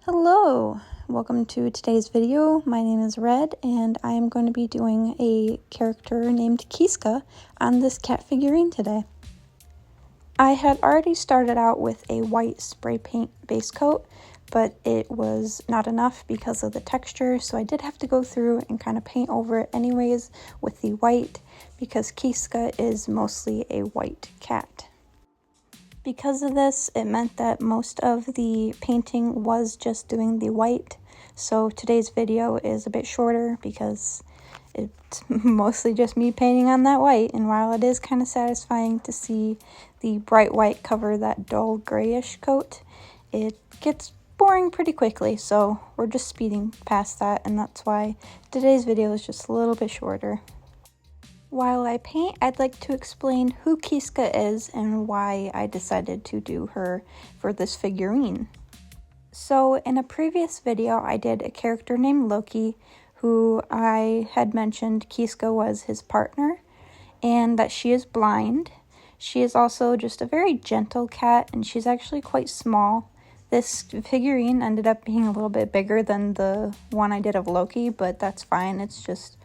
Hello, welcome to today's video. My name is Red and I am going to be doing a character named Kyska on this cat figurine today. I had already started out with a white spray paint base coat, but it was not enough because of the texture, so I did have to go through and kind of paint over it anyways with the white because Kyska is mostly a white cat. Because of this, it meant that most of the painting was just doing the white, so today's video is a bit shorter because it's mostly just me painting on that white, and while it is kind of satisfying to see the bright white cover that dull grayish coat, it gets boring pretty quickly, so we're just speeding past that, and that's why today's video is just a little bit shorter. While I paint, I'd like to explain who Kyska is and why I decided to do her for this figurine. So in a previous video, I did a character named Loki, who I had mentioned Kyska was his partner, and that she is blind. She is also just a very gentle cat, and she's actually quite small. This figurine ended up being a little bit bigger than the one I did of Loki, but that's fine. It's just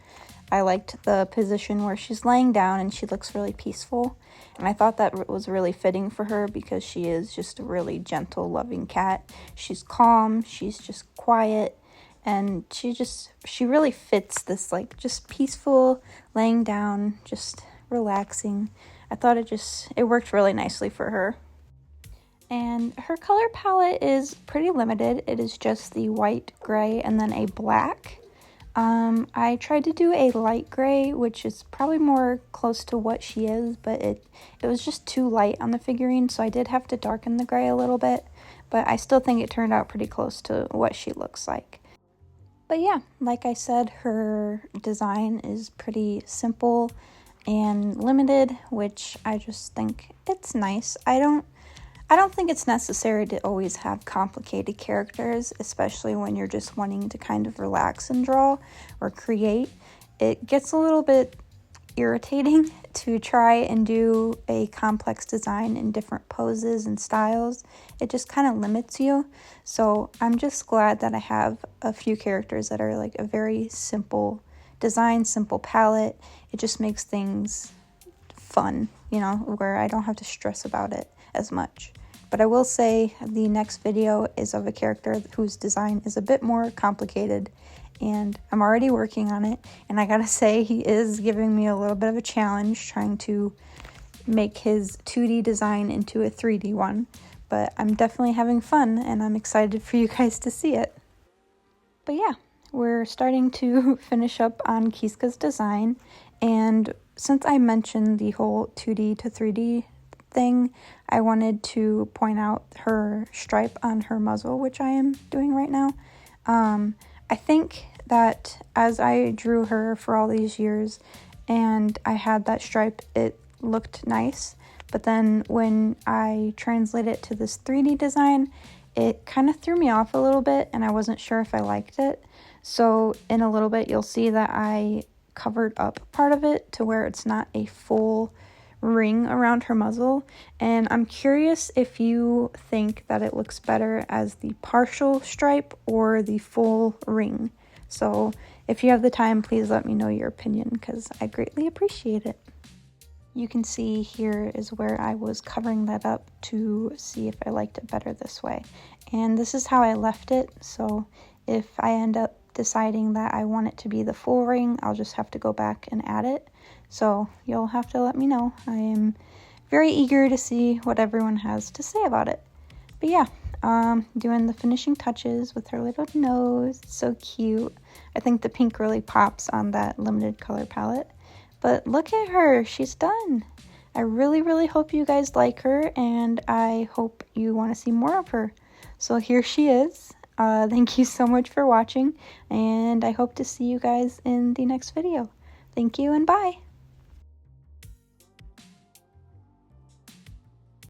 I liked the position where she's laying down and she looks really peaceful, and I thought that was really fitting for her because she is just a really gentle, loving cat. She's calm, she's just quiet, and she really fits this like just peaceful laying down, just relaxing. I thought it worked really nicely for her. And her color palette is pretty limited. It is just the white, gray, and then a black. I tried to do a light gray, which is probably more close to what she is, but it was just too light on the figurine, so I did have to darken the gray a little bit, but I still think it turned out pretty close to what she looks like. But yeah, like I said, her design is pretty simple and limited, which I just think it's nice. I don't think it's necessary to always have complicated characters, especially when you're just wanting to kind of relax and draw or create. It gets a little bit irritating to try and do a complex design in different poses and styles. It just kind of limits you. So I'm just glad that I have a few characters that are like a very simple design, simple palette. It just makes things fun, where I don't have to stress about it as much. But I will say the next video is of a character whose design is a bit more complicated, and I'm already working on it, and I gotta say he is giving me a little bit of a challenge trying to make his 2D design into a 3D one, but I'm definitely having fun and I'm excited for you guys to see it. But yeah, we're starting to finish up on Kyska's design, and since I mentioned the whole 2D to 3D thing, I wanted to point out her stripe on her muzzle, which I am doing right now. I think that as I drew her for all these years and I had that stripe, it looked nice, but then when I translate it to this 3D design, it kind of threw me off a little bit and I wasn't sure if I liked it. So in a little bit you'll see that I covered up part of it to where it's not a full ring around her muzzle, and I'm curious if you think that it looks better as the partial stripe or the full ring. So if you have the time, please let me know your opinion because I greatly appreciate it. You can see here is where I was covering that up to see if I liked it better this way, and this is how I left it. So if I end up deciding that I want it to be the full ring, I'll just have to go back and add it. So you'll have to let me know. I am very eager to see what everyone has to say about it. But yeah, doing the finishing touches with her little nose. It's so cute. I think the pink really pops on that limited color palette. But look at her, she's done. I really, really hope you guys like her, and I hope you want to see more of her. So here she is. Thank you so much for watching, and I hope to see you guys in the next video. Thank you and bye.